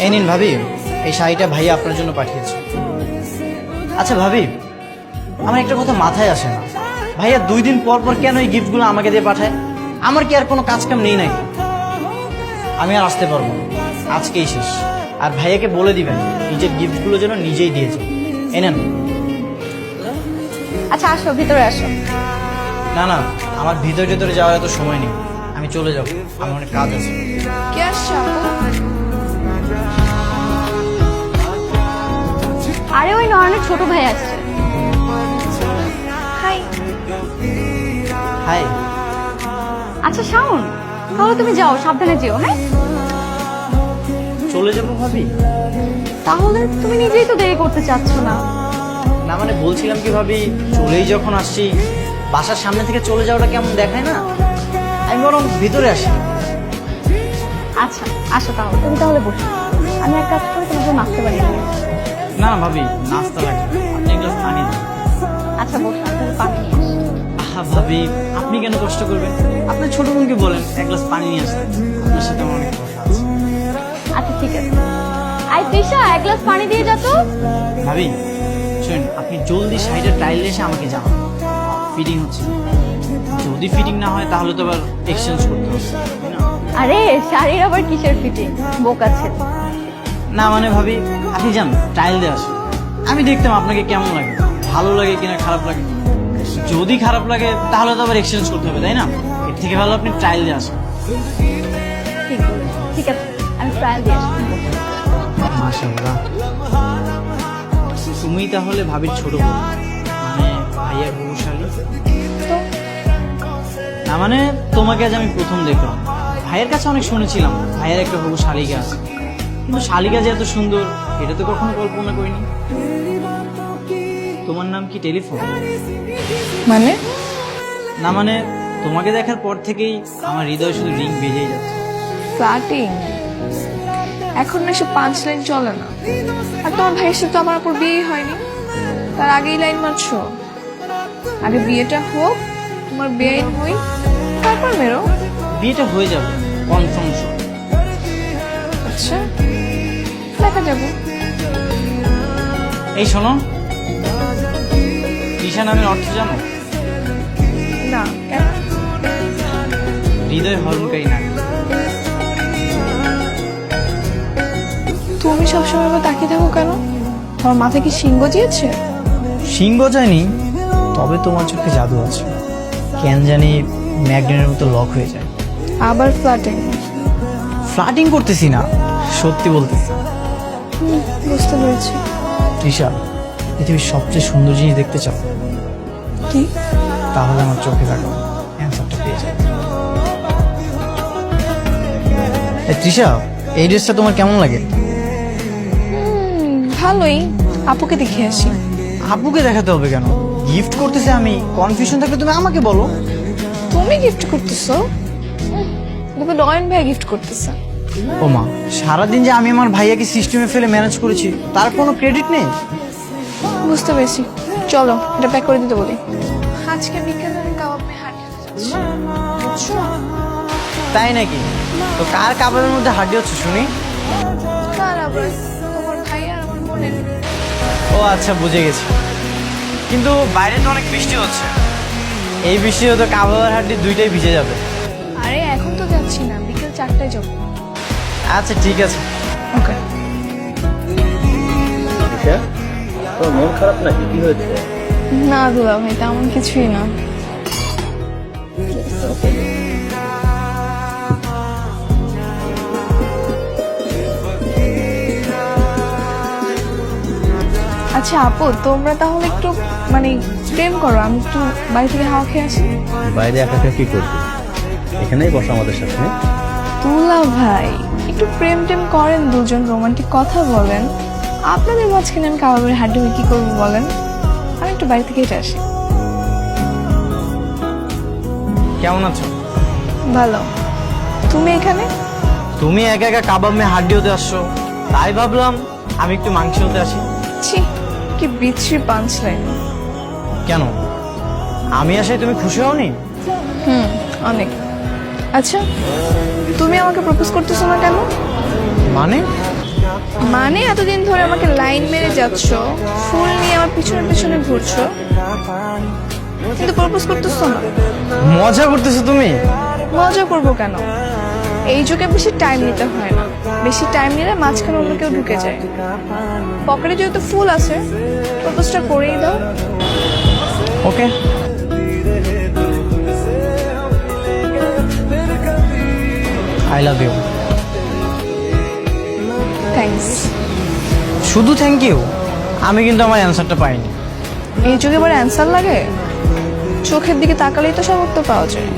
এই নিন ভাবি, এই শাড়িটা ভাইয়া আপনার জন্য পাঠিয়েছে। আচ্ছা ভাবি, আমার একটা কথা মাথায় আসে না, ভাইয়া 2 দিন পর পর কেন এই গিফটগুলো আমাকে দিয়ে পাঠায়? আমার কি আর কোনো কাজ কাম নেই নাকি? আমি আর আসতে পারবো না, আজকেই শেষ। আর ভাইয়াকে বলে দিবেন নিজের গিফটগুলো যেন নিজেই দিয়েছে। এই নেন। আচ্ছা আসো, ভিতরে আসো। না না, আমার ভিতরে যাওয়ার এত সময় নেই, আমি চলে যাবো, আমার অনেক কাজ আছে। কে আসছো? আরে ওই নয়নের ছোট ভাই আসছে। হাই। হাই। আচ্ছা শাওন, তাহলে তুমি যাও, সাবধানে যেও। হ্যাঁ, চলে যাবো ভাবি? তাহলে তুমি নিজেই তো দেরি করতে চাচ্ছ না। না মানে বলছিলাম কি ভাবি, চলেই যখন আসছি, বাসার সামনে থেকে চলে যাওয়াটা কেমন দেখায় না? আমি বরং ভিতরে আসি। আচ্ছা আসো, তাহলে তুমি তাহলে বসো, আমি এক কাজ করে তোমাকে নাচতে বানিয়ে দিই। না ভাবি, নাস্তা লাগবে, আপনি এক গ্লাস পানি দিন। আচ্ছা বসো, আমি তাহলে পানি নিয়ে আসি। আহা ভাবি, আপনি কেন কষ্ট করবেন? আপনার ছোট বোনকে বলেন এক গ্লাস পানি নিয়ে আসতে, আপনার সাথে আমার অনেক কথা আছে। আচ্ছা ঠিক আছে। আই তৃষা, এক গ্লাস পানি দিয়ে যা তো। ভাবি শুনুন, আপনি জলদি শাড়িটা ট্রায়াল এসে আমাকে জানান, ফিটিং হচ্ছে না। যদি ফিটিং না হয় তাহলে তো আবার এক্সচেঞ্জ করতে হবে, তাই না? আরে শাড়ির আবার কিসের ফিটিং, বোকা ছেলে। না মানে ভাবি, আপনি যান ট্রায়াল দিয়ে আসুন, আমি দেখতাম আপনাকে কেমন লাগে, ভালো লাগে কিনা খারাপ লাগে। যদি খারাপ লাগে তাহলে তো আবার এক্সচেঞ্জ করতে হবে, তাই না? এর থেকে ভালো আপনি ট্রায়াল দিয়ে আসুন। ঠিক বলেছো, ঠিক আছে, আমি ট্রায়াল দিয়ে আসি। মাশাআল্লাহ, তুমি তাহলে ভাবির ছোট বোন, মানে ভাইয়ার বউশালী? তো না মানে তোমাকে আজ আমি প্রথম দেখলাম। ভাইয়ের কাছে অনেক শুনেছিলাম ভাইয়ের একটা হবু শালিকা আছে, কিন্তু শালিকা যে এত সুন্দর এটা তো কখনো কল্পনা করিনি। তোমার নাম কি টেলিফোন? মানে না মানে তোমাকে দেখার পর থেকেই আমার হৃদয় শুধু রিং বেজেই যাচ্ছে। ফ্লাটিং এখন না সে 5 লাইন চলে না। আর তোমার ভাইয়ের সাথে তো আমার উপর বিয়েই হয়নি, তার আগেই লাইন মারছো। আগে বিয়েটা হোক, তোমার বেআইন হই, তারপর মেরো। বিয়েটা হয়ে যাবে কনফার্ম। আচ্ছা দেখা যাবো। এই শোনো, তৃষা নামের অর্থ জানো? না কেন? হৃদয় হরণকারী নারী। তুমি সবসময় আমার তাকিয়ে থাকো কেন? তোমার মাথায় কি সিংহ জিয়েছে? সিংহ যায়নি, তবে তোমার চোখে জাদু আছে, কেন জানি ম্যাগনেটের মতো লক হয়ে যায়। আবার ফ্লাটিং? ফ্লাটিং করতেছি না, সত্যি বলতেছি। বুঝতে পেরেছি। তৃষা, পৃথিবীর সবচেয়ে সুন্দর জিনিস দেখতে চাও? কি? তাহলে আমার চোখে থাকো, অ্যান্সারটা পেয়ে যাবে। তৃষা, এই ড্রেসটা তোমার কেমন লাগে? ভালোই, আপুকে দেখে আসি। আপুকে দেখাতে হবে কেন? গিফট করতেছে আমি, কনফিউশন থাকলে তুমি আমাকে বলো। তুমি গিফট করতেছো? দেখো নয়ন ভাই গিফট করতেছে। ও মা, সারাদিন যে আমি আমার ভাইয়াকে সিস্টেমে ফেলে ম্যানেজ করেছি তার কোনো ক্রেডিট নেই? বুঝতে পেরেছি, চলো এটা প্যাক করে দিতে বলি। আজকে বিকেলে আমি কাবাব মেয়ে হাঁটি যাচ্ছি। তাই নাকি? তো কার কাবাবের মধ্যে হাড্ডি হচ্ছে শুনি? কার আবার? তোমার ভাই আর আমার বোনের। ও আচ্ছা, বুঝে গেছি। কিন্তু বাইরে তো অনেক বৃষ্টি হচ্ছে, এই বৃষ্টি হতো কাবাব আর হাড্ডি দুইটাই ভিজে যাবে। আরে এখন তো যাচ্ছি না, বিকেল 4টায় যাবো। আচ্ছা ঠিক আছে। ওকে। তোর মন খারাপ নাকি? কি হয়েছে? না দুলা ভাই, তেমন কিছুই না। আচ্ছা আপু, তোমরা তাহলে একটু মানে প্রেম করো, আমি একটু বাড়ি থেকে হাওয়া খেয়ে আসি। বাইরে একা একা কি করবি? এখানেই বসো আমাদের সাথে। দুলা ভাই একটু প্রেম টেম করেন, দুজন রোমান্টিক কথা বলেন। আপনাদের মাঝখানে আমি কাবাবের হাড্ডি হয়ে কি করবো বলেন? আমি একটু বাড়ি থেকে হেঁটে আসি। কেমন আছো? ভালো। তুমি এখানে? তুমি একা একা কাবাব মে হাড্ডি হতে আসছো, তাই ভাবলাম আমি একটু মাংস হতে আসি। ছি, কি বিচ্ছিরি পাঞ্চ লাইন। কেন, আমি আসায় তুমি খুশি হওনি? অনেক। আচ্ছা তুমি আমাকে প্রপোজ করতেছো না কেন? মানে মানে এতদিন ধরে আমাকে লাইন মেরে যাচ্ছ, ফুল নিয়ে আমার পিছনে পিছনে ঘুরছো, কিন্তু প্রপোজ করতেছো না। মজা করতেছো তুমি? মজা করবো কেন? এই যুগে বেশি টাইম নিতে হয় না, বেশি টাইম নিলে মাঝখানে অন্য কেউ ঢুকে যায়। পকেটে যেহেতু ফুল আছে, প্রপোজটা করেই দাও। ওকে, আই লাভ ইউ। থ্যাঙ্কস। শুধু থ্যাংক ইউ? আমি কিন্তু আমার অ্যান্সারটা পাইনি। এই যুগে আবার অ্যান্সার লাগে? চোখের দিকে তাকালেই তো সব উত্তর পাওয়া যায়।